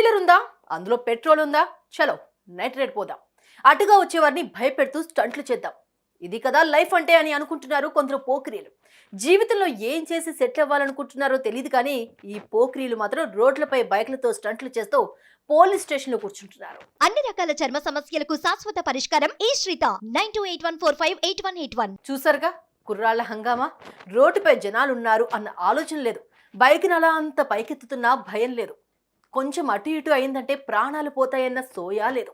Wheeler ఉందా, అందులో petrol ఉందా, చలో నైట్ రైడ్ పోదాం, అటుగా వచ్చేవారిని భయపెడుతూ స్టంట్లు చేద్దాం, ఇది కదా లైఫ్ అంటే అని అనుకుంటున్నారు కొందరు పోకిరీలు. జీవితంలో ఏం చేసి సెటిల్ అవ్వాలనుకుంటున్నారో తెలియదు కానీ ఈ పోకిరీలు మాత్రం రోడ్లపై బైక్లతో స్టంట్లు చేస్తూ పోలీస్ స్టేషన్ లో కూర్చుంటున్నారు. అన్ని రకాల చర్మ సమస్యలకు శాశ్వత పరిష్కారం ఈ శ్రీత 9281458181. చూసారుగా కుర్రాళ్ళ హంగామా. రోడ్డుపై జనాలున్నారు అన్న ఆలోచన లేదు, బైక్ని అలా అంత పైకెత్తుతున్నా భయం లేదు, కొంచెం అటు ఇటు అయిందంటే ప్రాణాలు పోతాయన్న సోయా లేదు.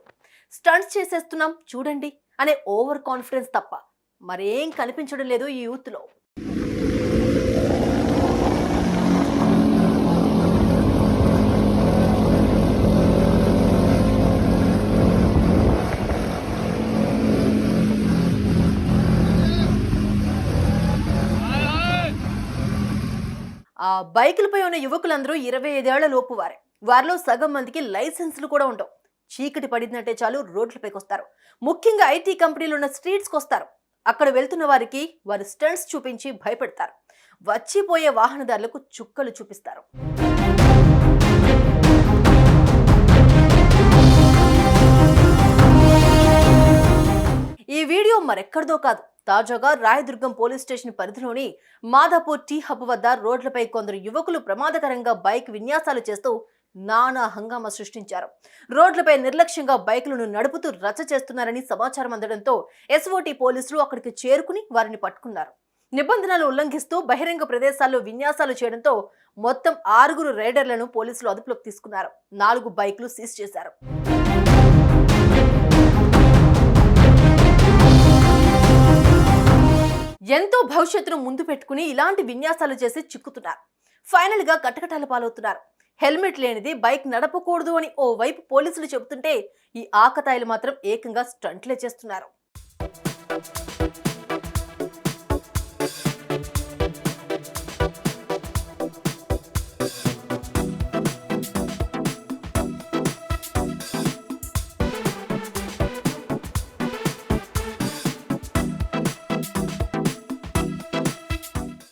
స్టంట్స్ చేసేస్తున్నాం చూడండి అనే ఓవర్ కాన్ఫిడెన్స్ తప్ప మరేం కనిపించడం లేదు ఈ యూత్లో. ఆ బైకులపై ఉన్న యువకులందరూ 25 ఏళ్ల లోపు వారే. వారిలో సగం మందికి లైసెన్సులు కూడా ఉండవు. చీకటి పడిందంటే చాలు రోడ్లపైకి వస్తారు. ముఖ్యంగా ఐటీ కంపెనీలు ఉన్న స్ట్రీట్స్కి వస్తారు. అక్కడ వెళ్తున్న వారికి వారి స్టంట్స్ చూపించి భయపెడతారు. వచ్చిపోయే వాహనదారులకు చుక్కలు చూపిస్తారు. ఈ వీడియో మరెక్కడిదో కాదు, తాజాగా రాయదుర్గం పోలీస్ స్టేషన్ పరిధిలోని మాధాపూర్ టీ హబ్ వద్ద రోడ్లపై కొందరు యువకులు ప్రమాదకరంగా బైక్ విన్యాసాలు చేస్తూ నానా హంగామా సృష్టించారు. రోడ్లపై నిర్లక్ష్యంగా బైకులను నడుపుతూ రచ్చ చేస్తున్నారని సమాచారం అందడంతో ఎస్ఓటీ పోలీసులు అక్కడికి చేరుకుని వారిని పట్టుకున్నారు. నిబంధనలు ఉల్లంఘిస్తూ బహిరంగ ప్రదేశాల్లో విన్యాసాలు చేయడంతో మొత్తం 6 రైడర్లను పోలీసులు అదుపులోకి తీసుకున్నారు. 4 బైకులు సీజ్ చేశారు. ఎంతో భవిష్యత్తును ముందు పెట్టుకుని ఇలాంటి విన్యాసాలు చేసి చిక్కుతున్నారు. ఫైనల్ గా కటకటాల పాలవుతున్నారు. హెల్మెట్ లేనిది బైక్ నడపకూడదు అని ఓ వైపు పోలీసులు చెబుతుంటే ఈ ఆకతాయిలు మాత్రం ఏకంగా స్టంట్లే చేస్తున్నారు.